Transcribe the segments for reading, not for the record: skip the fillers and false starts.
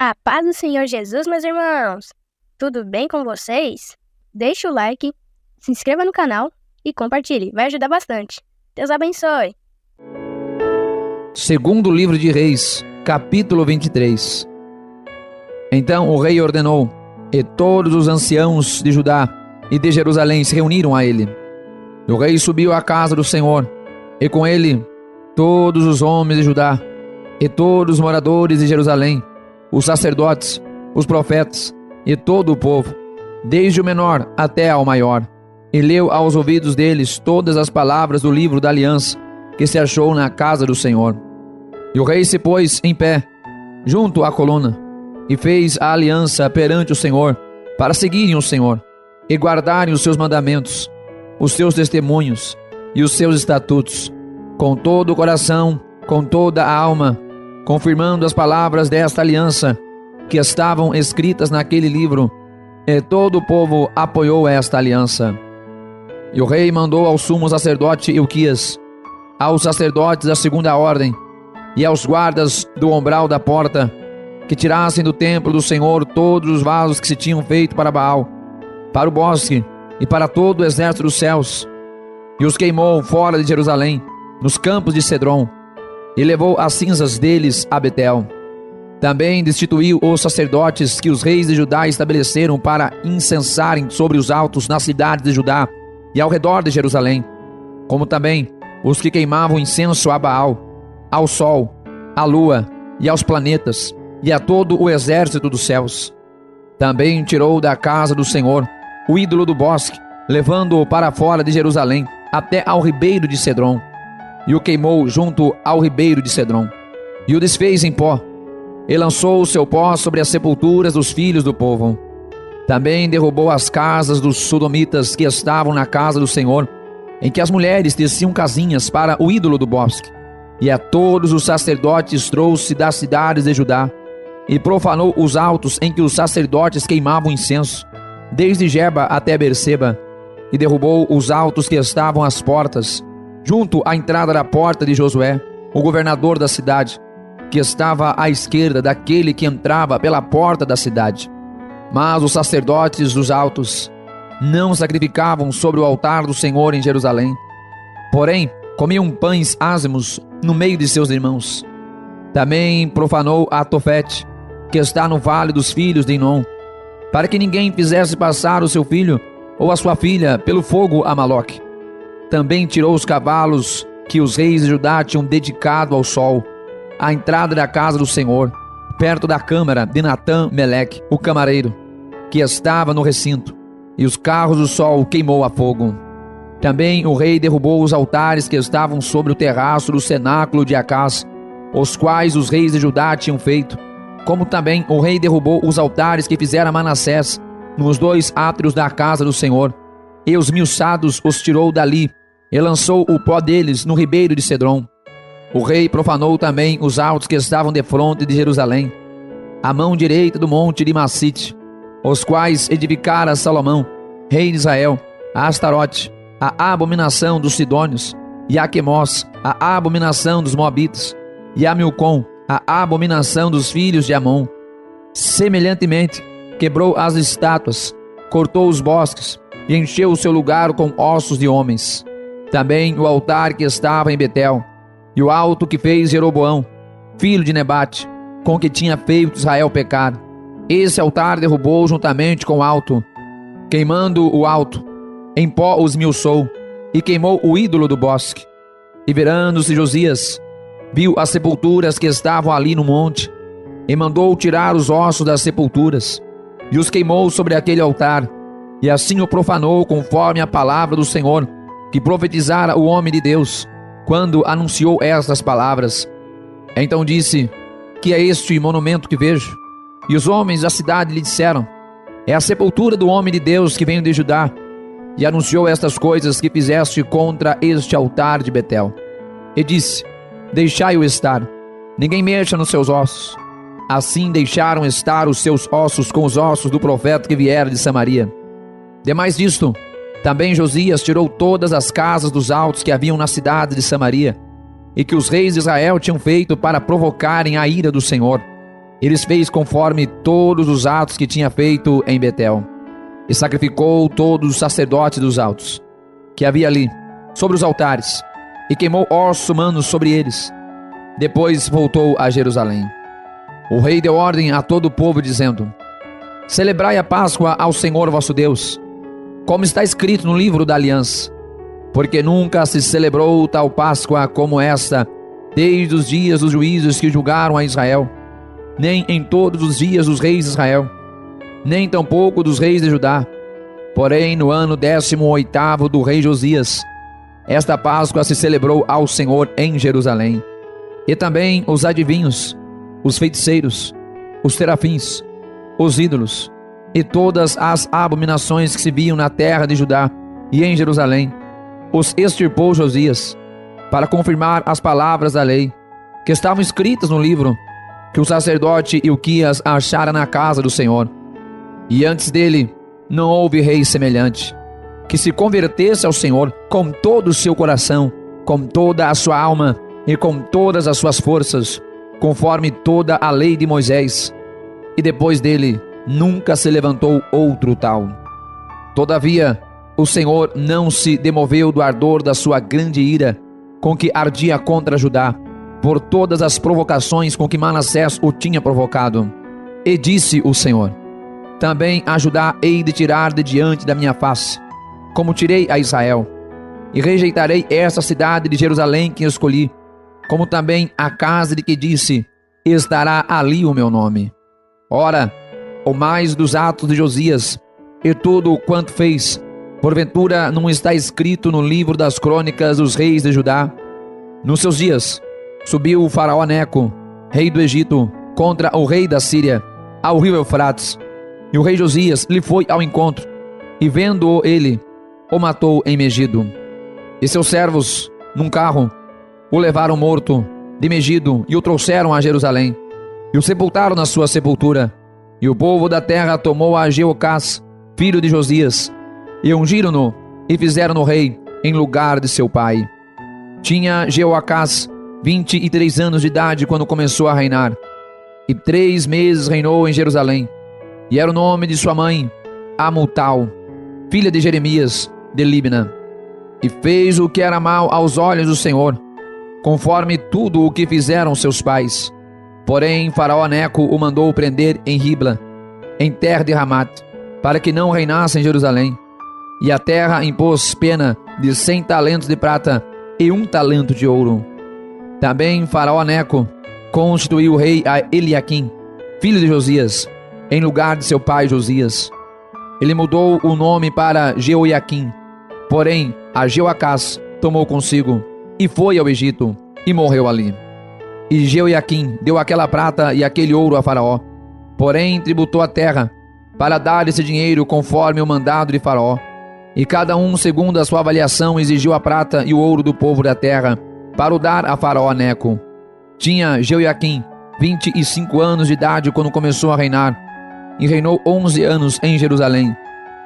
A paz do Senhor Jesus, meus irmãos! Tudo bem com vocês? Deixe o like, se inscreva no canal e compartilhe, vai ajudar bastante. Deus abençoe! Segundo livro de Reis, capítulo 23. Então o rei ordenou, e todos os anciãos de Judá e de Jerusalém se reuniram a ele. E o rei subiu à casa do Senhor, e com ele todos os homens de Judá, e todos os moradores de Jerusalém, os sacerdotes, os profetas, e todo o povo, desde o menor até ao maior, e leu aos ouvidos deles todas as palavras do livro da aliança, que se achou na casa do Senhor. E o rei se pôs em pé, junto à coluna, e fez a aliança perante o Senhor, para seguirem o Senhor, e guardarem os seus mandamentos, os seus testemunhos, e os seus estatutos, com todo o coração, com toda a alma, confirmando as palavras desta aliança, que estavam escritas naquele livro, e todo o povo apoiou esta aliança. E o rei mandou ao sumo sacerdote Ilquias, aos sacerdotes da segunda ordem, e aos guardas do umbral da porta, que tirassem do templo do Senhor todos os vasos que se tinham feito para Baal, para o bosque e para todo o exército dos céus, e os queimou fora de Jerusalém, nos campos de Cedron, e levou as cinzas deles a Betel. Também destituiu os sacerdotes que os reis de Judá estabeleceram para incensarem sobre os altos nas cidades de Judá e ao redor de Jerusalém, como também os que queimavam incenso a Baal, ao sol, à lua e aos planetas, e a todo o exército dos céus. Também tirou da casa do Senhor o ídolo do bosque, levando-o para fora de Jerusalém, até ao ribeiro de Cedron, e o queimou junto ao ribeiro de Cedron, e o desfez em pó, e lançou o seu pó sobre as sepulturas dos filhos do povo. Também derrubou as casas dos sodomitas que estavam na casa do Senhor, em que as mulheres teciam casinhas para o ídolo do bosque, e a todos os sacerdotes trouxe das cidades de Judá, e profanou os altos em que os sacerdotes queimavam incenso, desde Geba até Berseba, e derrubou os altos que estavam às portas, junto à entrada da porta de Josué, o governador da cidade, que estava à esquerda daquele que entrava pela porta da cidade. Mas os sacerdotes dos altos não sacrificavam sobre o altar do Senhor em Jerusalém, porém comiam pães ázimos no meio de seus irmãos. Também profanou a Tofete, que está no vale dos filhos de Inom, para que ninguém fizesse passar o seu filho ou a sua filha pelo fogo a Maloque. Também tirou os cavalos que os reis de Judá tinham dedicado ao sol, à entrada da casa do Senhor, perto da câmara de Natã-Meleque, o camareiro, que estava no recinto, e os carros do sol queimou a fogo. Também o rei derrubou os altares que estavam sobre o terraço do cenáculo de Acás, os quais os reis de Judá tinham feito, como também o rei derrubou os altares que fizera Manassés nos dois átrios da casa do Senhor, e os milçados os tirou dali, e lançou o pó deles no ribeiro de Cedron. O rei profanou também os altos que estavam defronte de Jerusalém, à mão direita do monte de Massite, os quais edificara Salomão, rei de Israel, a Astarote, a abominação dos Sidônios, e a Quemós, a abominação dos Moabitas, e a Milcom, a abominação dos filhos de Amon. Semelhantemente, quebrou as estátuas, cortou os bosques, e encheu o seu lugar com ossos de homens. Também o altar que estava em Betel, e o alto que fez Jeroboão, filho de Nebate, com que tinha feito Israel pecar. Esse altar derrubou juntamente com o alto, queimando o alto, em pó os milçou, e queimou o ídolo do bosque. E virando-se Josias, viu as sepulturas que estavam ali no monte, e mandou tirar os ossos das sepulturas, e os queimou sobre aquele altar, e assim o profanou conforme a palavra do Senhor, que profetizara o homem de Deus, quando anunciou estas palavras. Então disse: que é este monumento que vejo? E os homens da cidade lhe disseram: é a sepultura do homem de Deus que veio de Judá. E anunciou estas coisas que fizeste contra este altar de Betel. E disse: deixai-o estar, ninguém mexa nos seus ossos. Assim deixaram estar os seus ossos com os ossos do profeta que viera de Samaria. Demais disto, também Josias tirou todas as casas dos altos que haviam na cidade de Samaria, e que os reis de Israel tinham feito para provocarem a ira do Senhor, Eles fez conforme todos os atos que tinha feito em Betel, e sacrificou todos os sacerdotes dos altos, que havia ali, sobre os altares, e queimou ossos humanos sobre eles. Depois voltou a Jerusalém. O rei deu ordem a todo o povo, dizendo: celebrai a Páscoa ao Senhor vosso Deus, como está escrito no livro da aliança, porque nunca se celebrou tal Páscoa como esta, desde os dias dos juízes que julgaram a Israel, nem em todos os dias dos reis de Israel, nem tampouco dos reis de Judá. Porém, no ano 18º do rei Josias, esta Páscoa se celebrou ao Senhor em Jerusalém. E também os adivinhos, os feiticeiros, os terafins, os ídolos, e todas as abominações que se viam na terra de Judá e em Jerusalém, os extirpou Josias, para confirmar as palavras da lei, que estavam escritas no livro, que o sacerdote Ilquias achara na casa do Senhor. E antes dele não houve rei semelhante, que se convertesse ao Senhor com todo o seu coração, com toda a sua alma e com todas as suas forças, conforme toda a lei de Moisés. E depois dele nunca se levantou outro tal. Todavia, o Senhor não se demoveu do ardor da sua grande ira, com que ardia contra Judá, por todas as provocações com que Manassés o tinha provocado. E disse o Senhor: também a Judá hei de tirar de diante da minha face, como tirei a Israel, e rejeitarei esta cidade de Jerusalém que escolhi, como também a casa de que disse: estará ali o meu nome. Ora, o mais dos atos de Josias, e tudo o quanto fez, porventura não está escrito no livro das crônicas dos reis de Judá? Nos seus dias, subiu o faraó Neco, rei do Egito, contra o rei da Síria, ao rio Eufrates. E o rei Josias lhe foi ao encontro, e vendo-o ele, o matou em Megido. E seus servos, num carro, o levaram morto de Megido e o trouxeram a Jerusalém, e o sepultaram na sua sepultura. E o povo da terra tomou a Jeocás, filho de Josias, e ungiram-no, e fizeram-no rei em lugar de seu pai. Tinha Jeoacás 23 anos de idade quando começou a reinar, e 3 meses reinou em Jerusalém. E era o nome de sua mãe Amutal, filha de Jeremias de Libna. E fez o que era mal aos olhos do Senhor, conforme tudo o que fizeram seus pais. Porém, faraó Neco o mandou prender em Ribla, em terra de Ramat, para que não reinasse em Jerusalém. E a terra impôs pena de 100 talentos de prata e 1 talento de ouro. Também faraó Neco constituiu o rei a Eliaquim, filho de Josias, em lugar de seu pai Josias. Ele mudou o nome para Jeoiaquim, porém a Jeoacás tomou consigo, e foi ao Egito, e morreu ali. E Jeoiaquim deu aquela prata e aquele ouro a faraó, porém tributou a terra, para dar esse dinheiro conforme o mandado de faraó. E cada um, segundo a sua avaliação, exigiu a prata e o ouro do povo da terra, para o dar a faraó Neco. Tinha Jeoiaquim 25 anos de idade quando começou a reinar, e reinou 11 anos em Jerusalém.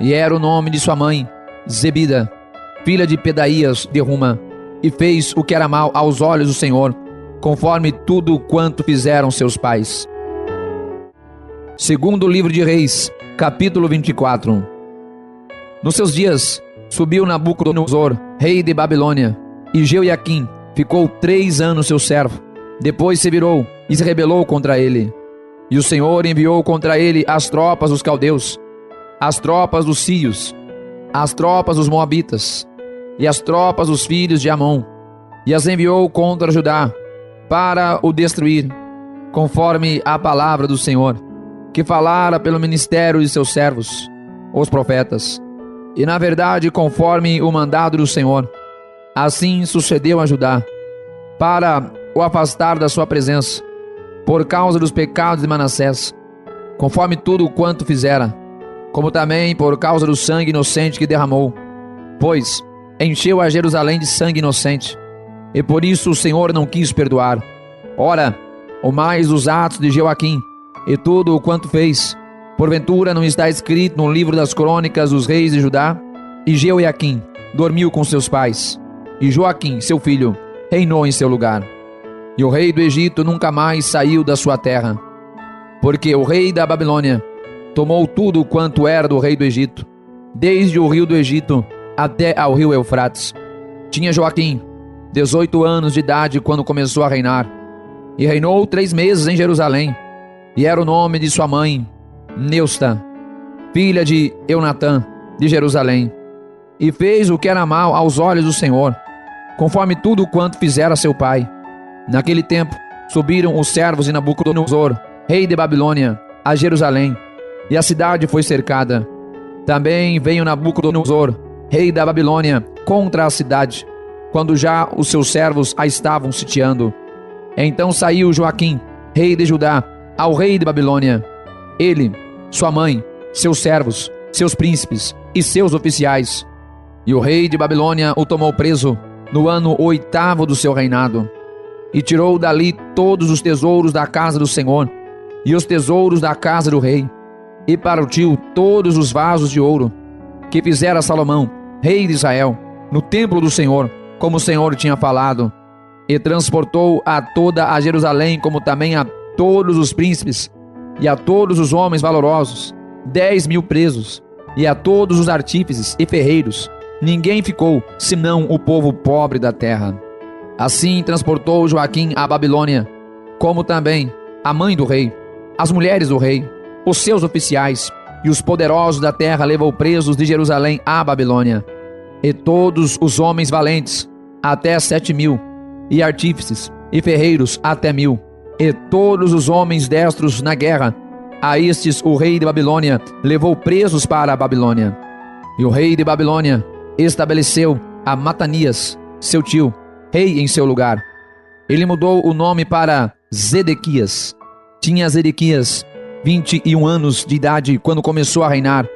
E era o nome de sua mãe Zebida, filha de Pedaías de Ruma, e fez o que era mal aos olhos do Senhor, conforme tudo quanto fizeram seus pais. Segundo livro de Reis, capítulo 24. Nos seus dias, subiu Nabucodonosor, rei de Babilônia, e Jeoiaquim ficou 3 anos seu servo. Depois se virou e se rebelou contra ele. E o Senhor enviou contra ele as tropas dos caldeus, as tropas dos sírios, as tropas dos moabitas, e as tropas dos filhos de Amon, e as enviou contra Judá, para o destruir, conforme a palavra do Senhor, que falara pelo ministério de seus servos, os profetas. E na verdade, conforme o mandado do Senhor, assim sucedeu a Judá, para o afastar da sua presença, por causa dos pecados de Manassés, conforme tudo quanto fizera, como também por causa do sangue inocente que derramou, pois encheu a Jerusalém de sangue inocente, e por isso o Senhor não quis perdoar. Ora, o mais dos atos de Jeoaquim, e tudo o quanto fez, porventura não está escrito no livro das crônicas dos reis de Judá? E Jeoaquim dormiu com seus pais, e Joaquim, seu filho, reinou em seu lugar. E o rei do Egito nunca mais saiu da sua terra. porque o rei da Babilônia tomou tudo quanto era do rei do Egito, desde o rio do Egito até ao rio Eufrates. Tinha Joaquim 18 anos de idade quando começou a reinar, e reinou 3 meses em Jerusalém, e era o nome de sua mãe, Neusta, filha de Eunatã, de Jerusalém. E fez o que era mal aos olhos do Senhor, conforme tudo quanto fizera seu pai. Naquele tempo subiram os servos de Nabucodonosor, rei de Babilônia, a Jerusalém, e a cidade foi cercada. Também veio Nabucodonosor, rei da Babilônia, contra a cidade, quando já os seus servos a estavam sitiando. Então saiu Joaquim, rei de Judá, ao rei de Babilônia. Ele, sua mãe, seus servos, seus príncipes e seus oficiais. E o rei de Babilônia o tomou preso no ano 8º do seu reinado, e tirou dali todos os tesouros da casa do Senhor e os tesouros da casa do rei, e partiu todos os vasos de ouro que fizera Salomão, rei de Israel, no templo do Senhor, como o Senhor tinha falado, e transportou a toda a Jerusalém, como também a todos os príncipes e a todos os homens valorosos, 10.000 presos, e a todos os artífices e ferreiros. Ninguém ficou, senão o povo pobre da terra. Assim transportou Joaquim à Babilônia, como também a mãe do rei, as mulheres do rei, os seus oficiais e os poderosos da terra levou presos de Jerusalém à Babilônia. E todos os homens valentes, até 7.000, e artífices e ferreiros até 1.000, e todos os homens destros na guerra, a estes o rei de Babilônia levou presos para a Babilônia. E o rei de Babilônia estabeleceu a Matanias, seu tio, rei em seu lugar. Ele mudou o nome para Zedequias. Tinha Zedequias 21 anos de idade quando começou a reinar,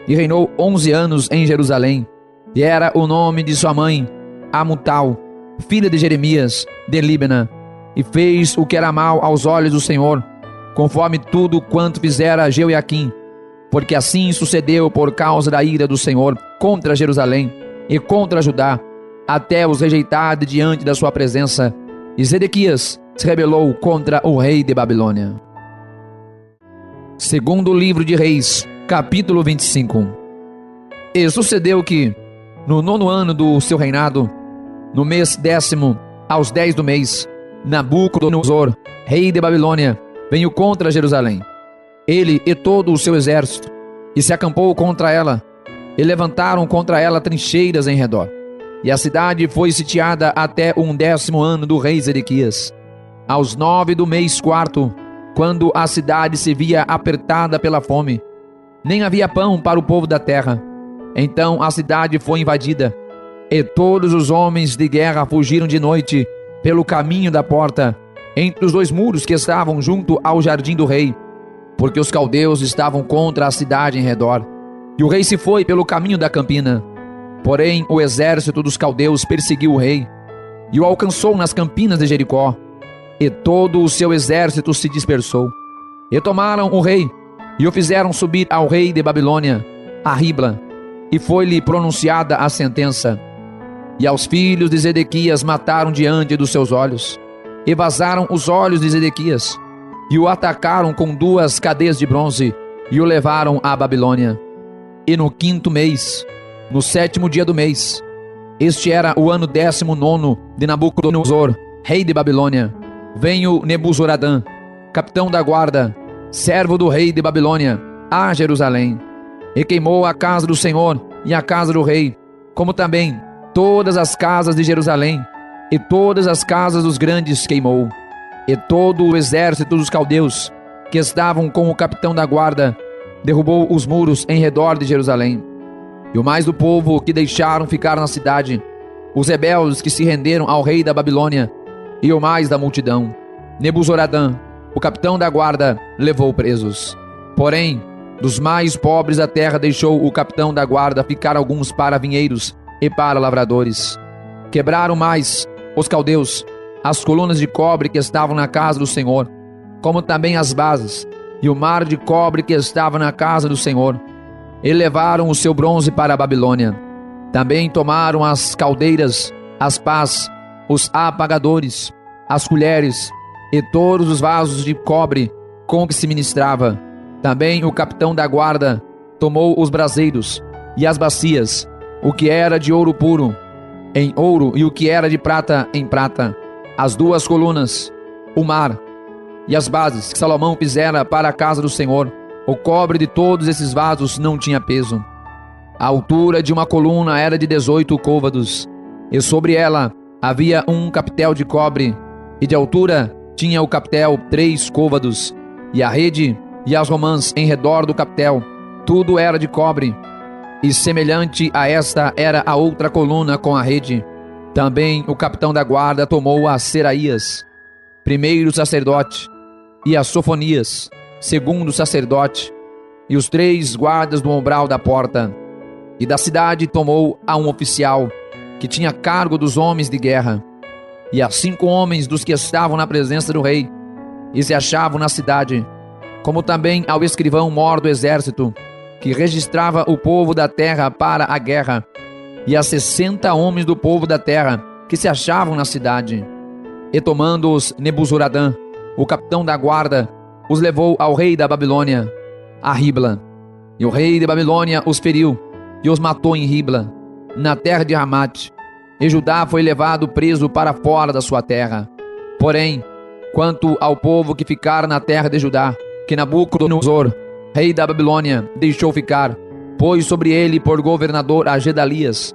e reinou 11 anos em Jerusalém. E era o nome de sua mãe, Amutal, filha de Jeremias, de Líbana. E fez o que era mal aos olhos do Senhor, conforme tudo quanto fizera Jeoiaquim, porque assim sucedeu por causa da ira do Senhor contra Jerusalém e contra Judá, até os rejeitar de diante da sua presença. E Zedequias se rebelou contra o rei de Babilônia. Segundo livro de Reis, capítulo 25. E sucedeu que, no 9º ano do seu reinado, no mês 10º, aos 10 do mês, Nabucodonosor, rei de Babilônia, veio contra Jerusalém, ele e todo o seu exército, e se acampou contra ela, e levantaram contra ela trincheiras em redor. E a cidade foi sitiada até o 10º ano do rei Zedequias. Aos 9 do mês 4º, quando a cidade se via apertada pela fome, nem havia pão para o povo da terra. Então a cidade foi invadida, e todos os homens de guerra fugiram de noite pelo caminho da porta, entre os 2 muros que estavam junto ao jardim do rei, porque os caldeus estavam contra a cidade em redor. E o rei se foi pelo caminho da campina. Porém o exército dos caldeus perseguiu o rei, e o alcançou nas campinas de Jericó, e todo o seu exército se dispersou. E tomaram o rei, e o fizeram subir ao rei de Babilônia, a Ribla, e foi-lhe pronunciada a sentença. E aos filhos de Zedequias mataram diante dos seus olhos, e vazaram os olhos de Zedequias, e o atacaram com 2 cadeias de bronze, e o levaram à Babilônia. E no 5º mês, no 7º dia do mês, este era o ano 19º de Nabucodonosor, rei de Babilônia, veio Nebuzoradã, capitão da guarda, servo do rei de Babilônia, a Jerusalém, e queimou a casa do Senhor e a casa do rei, como também todas as casas de Jerusalém, e todas as casas dos grandes queimou. E todo o exército dos caldeus, que estavam com o capitão da guarda, derrubou os muros em redor de Jerusalém. E o mais do povo que deixaram ficar na cidade, os rebeldes que se renderam ao rei da Babilônia, e o mais da multidão, Nebuzoradã, o capitão da guarda, levou presos. Porém, dos mais pobres da terra deixou o capitão da guarda ficar alguns para vinheiros e para lavradores. Quebraram mais os caldeus as colunas de cobre que estavam na casa do Senhor, como também as bases, e o mar de cobre que estava na casa do Senhor. E levaram o seu bronze para a Babilônia. Também tomaram as caldeiras, as pás, os apagadores, as colheres e todos os vasos de cobre com que se ministrava. Também o capitão da guarda tomou os braseiros e as bacias, o que era de ouro puro, em ouro, e o que era de prata, em prata, as duas colunas, o mar e as bases que Salomão fizera para a casa do Senhor. O cobre de todos esses vasos não tinha peso. A altura de uma coluna era de 18 côvados, e sobre ela havia um capitel de cobre, e de altura tinha o capitel 3 côvados, e a rede e as romãs em redor do capitel, tudo era de cobre. E semelhante a esta era a outra coluna com a rede. Também o capitão da guarda tomou a Seraías, primeiro sacerdote, e a Sofonias, segundo sacerdote, e os 3 guardas do umbral da porta. E da cidade tomou a um oficial, que tinha cargo dos homens de guerra, e a 5 homens dos que estavam na presença do rei, e se achavam na cidade, como também ao escrivão-mor do exército, que registrava o povo da terra para a guerra, e a 60 homens do povo da terra, que se achavam na cidade. E tomando-os Nebuzaradã, o capitão da guarda, os levou ao rei da Babilônia, a Ribla. E o rei da Babilônia os feriu, e os matou em Ribla, na terra de Ramate. E Judá foi levado preso para fora da sua terra. Porém, quanto ao povo que ficara na terra de Judá, que Nabucodonosor, rei da Babilônia, deixou ficar, pôs sobre ele por governador a Gedalias,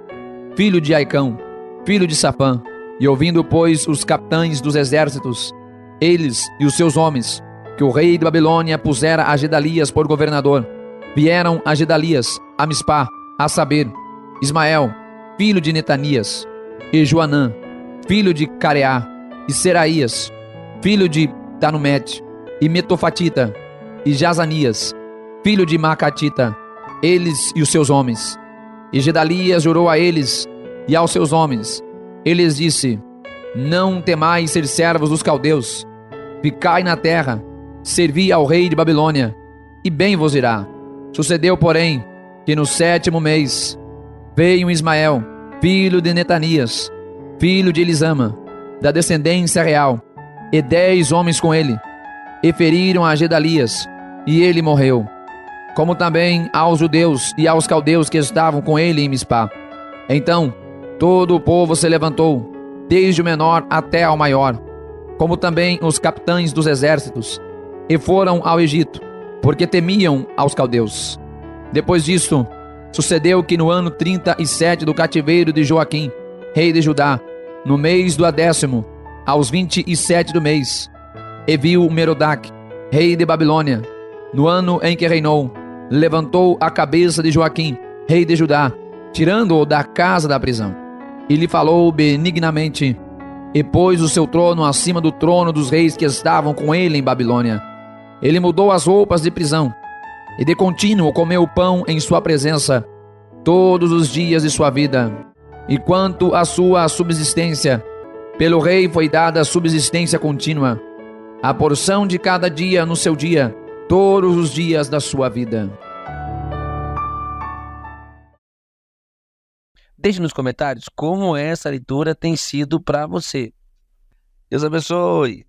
filho de Aicão, filho de Safã. E ouvindo, pois, os capitães dos exércitos, eles e os seus homens, que o rei da Babilônia pusera a Gedalias por governador, vieram a Gedalias, a Mispá, a saber, Ismael, filho de Netanias, e Joanã, filho de Careá, e Seraías, filho de Tanumete, e Metofatita, e Jazanias, filho de Macatita, eles e os seus homens. E Gedalias jurou a eles e aos seus homens. Ele lhes disse: não temais ser servos dos caldeus, ficai na terra, servi ao rei de Babilônia, e bem vos irá. Sucedeu, porém, que no 7º mês veio Ismael, filho de Netanias, filho de Elisama, da descendência real, e 10 homens com ele, e feriram a Gedalias, e ele morreu, como também aos judeus e aos caldeus que estavam com ele em Mispá. Então todo o povo se levantou, desde o menor até ao maior, como também os capitães dos exércitos, e foram ao Egito, porque temiam aos caldeus. Depois disto, sucedeu que no ano 37 do cativeiro de Joaquim, rei de Judá, no mês do 10º, aos 27 do mês, e viu Merodach, rei de Babilônia, no ano em que reinou, levantou a cabeça de Joaquim, rei de Judá, tirando-o da casa da prisão, e lhe falou benignamente, e pôs o seu trono acima do trono dos reis que estavam com ele em Babilônia. Ele mudou as roupas de prisão, e de contínuo comeu o pão em sua presença, todos os dias de sua vida. E quanto à sua subsistência, pelo rei foi dada subsistência contínua, a porção de cada dia no seu dia, todos os dias da sua vida. Deixe nos comentários como essa leitura tem sido para você. Deus abençoe.